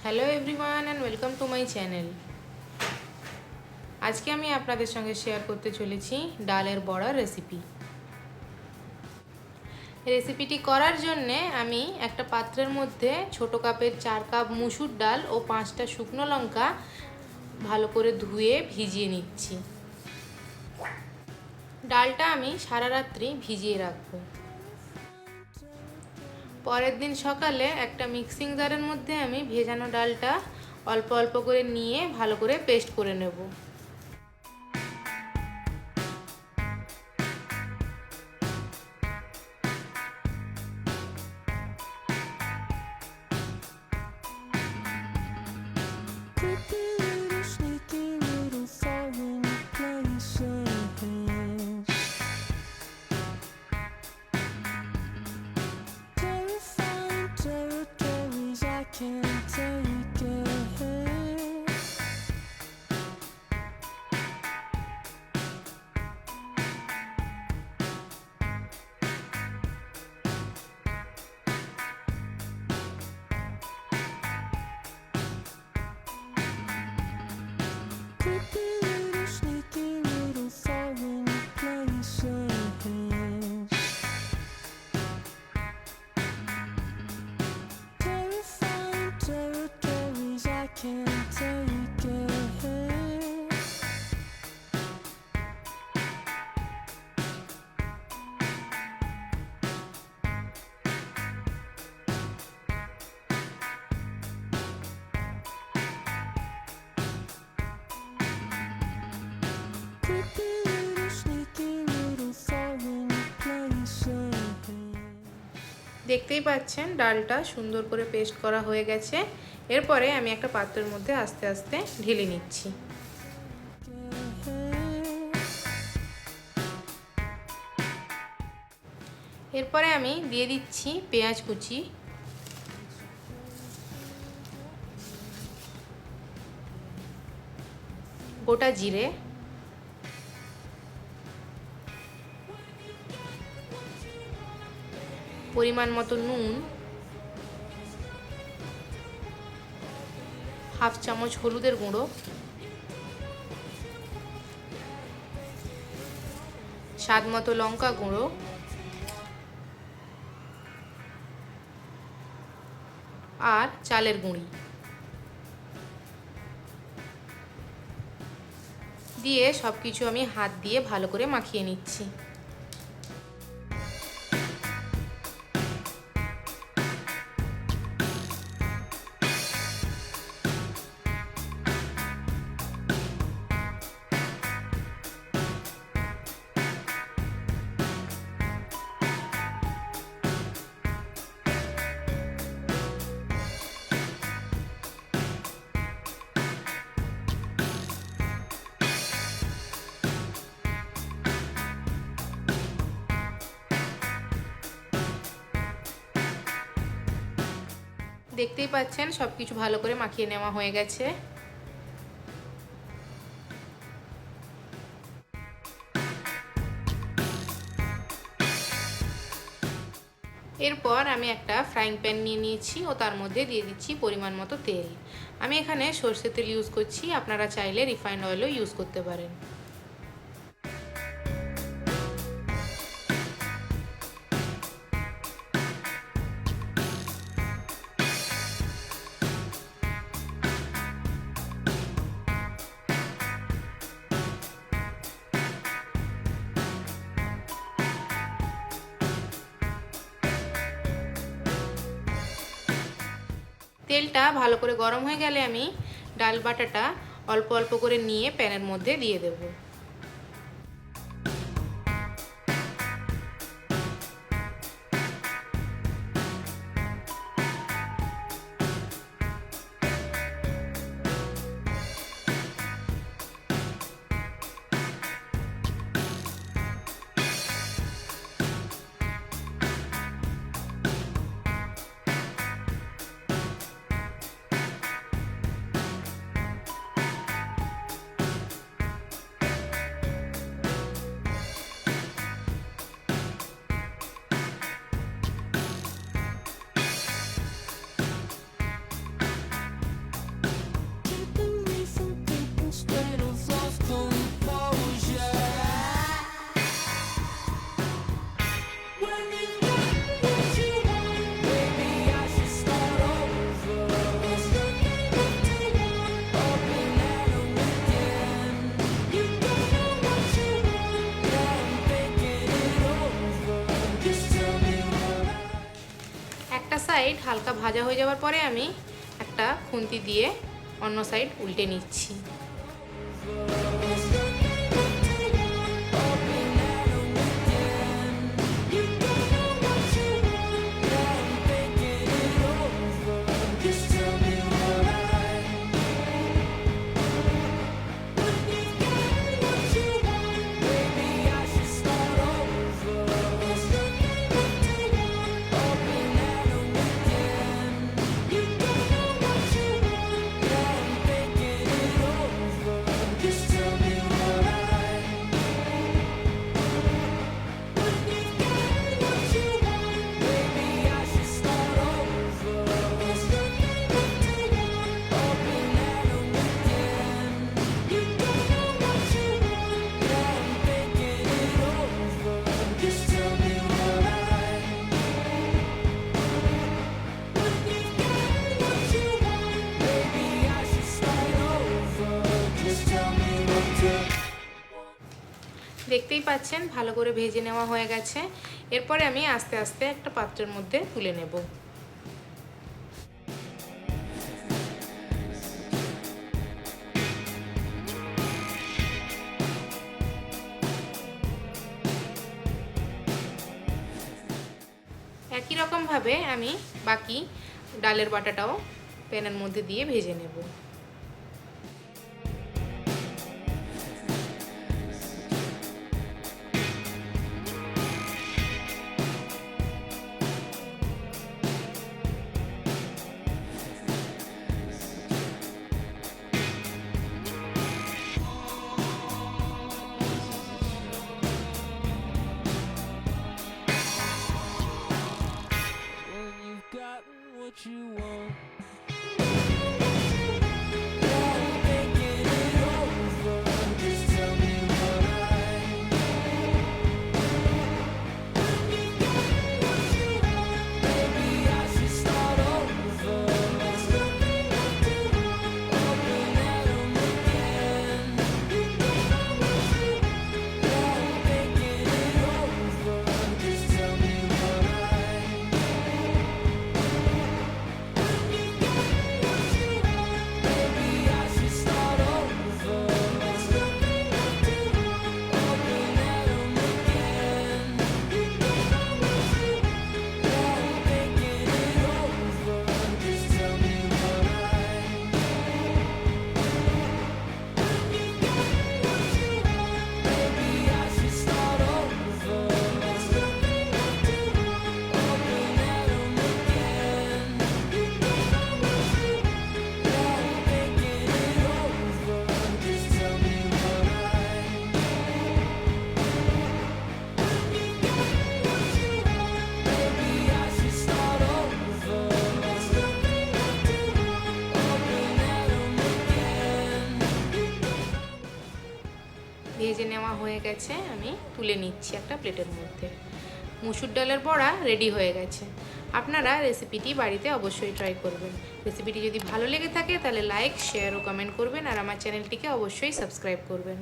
Hello everyone and welcome to my channel. আজকে আমি আপনাদের সঙ্গে শেয়ার করতে চলেছি ডালের বড়ার রেসিপিটি করার জন্যে আমি একটা পাত্রের মধ্যে ছোট কাপের 4 কাপ মুসুর ডাল ও 5টা শুকনো লঙ্কা ভালো করে ধুয়ে ভিজিয়ে নিচ্ছি। ডালটা আমি সারা রাত্রি ভিজিয়ে রাখবো। পরের দিন সকালে একটা মিক্সিং জারের মধ্যে আমি ভেজানো ডালটা অল্প অল্প করে নিয়ে ভালো করে পেস্ট করে নেব। দেখতেই পাচ্ছেন ডালটা সুন্দর করে পেস্ট করা হয়ে গেছে। এরপরে আমি একটা পাত্রের মধ্যে আস্তে আস্তে ঢেলে নিচ্ছি। এরপরে আমি দিয়ে দিচ্ছি পেঁয়াজ কুচি, গোটা জিরে, পরিমাণ মতো নুন, হাফ চামচ হলুদের গুঁড়ো, স্বাদ মতো লঙ্কা গুঁড়ো, আর চালের গুঁড়ি দিয়ে সবকিছু আমি হাত দিয়ে ভালো করে মাখিয়ে নিচ্ছি। দেখতেই পাচ্ছেন সবকিছু ভালো করে মাখিয়ে নেওয়া হয়ে গেছে। এরপর আমি একটা ফ্রাইং প্যান নিয়ে নিয়েছি ও তার মধ্যে দিয়ে দিচ্ছি পরিমাণ মতো তেল। আমি এখানে সরষের তেল ইউজ করছি, আপনারা চাইলে রিফাইন্ড অয়েলও ইউজ করতে পারেন। তেলটা ভালো করে গরম হয়ে গেলে আমি ডাল বাটাটা অল্প অল্প করে নিয়ে প্যানের মধ্যে দিয়ে দেব। সাইড হালকা ভাজা হয়ে যাওয়ার পরে আমি একটা খুন্তি দিয়ে অন্য সাইড উল্টে নিচ্ছি। দেখতেই পাচ্ছেন ভালো করে ভেজে নেওয়া হয়ে গেছে। এরপরে আমি আস্তে আস্তে একটা পাত্রের মধ্যে তুলে নেব। একই রকমভাবে আমি বাকি ডালের বাটাটাও প্যানের মধ্যে দিয়ে ভেজে নেব। ভেজে নেওয়া হয়ে গেছে, আমি তুলে নিচ্ছি একটা প্লেটের মধ্যে। মুসুর ডালের বড়া রেডি হয়ে গেছে। আপনারা রেসিপিটি বাড়িতে অবশ্যই ট্রাই করবেন। রেসিপিটি যদি ভালো লেগে থাকে তাহলে লাইক, শেয়ার ও কমেন্ট করবেন আর আমার চ্যানেলটিকে অবশ্যই সাবস্ক্রাইব করবেন।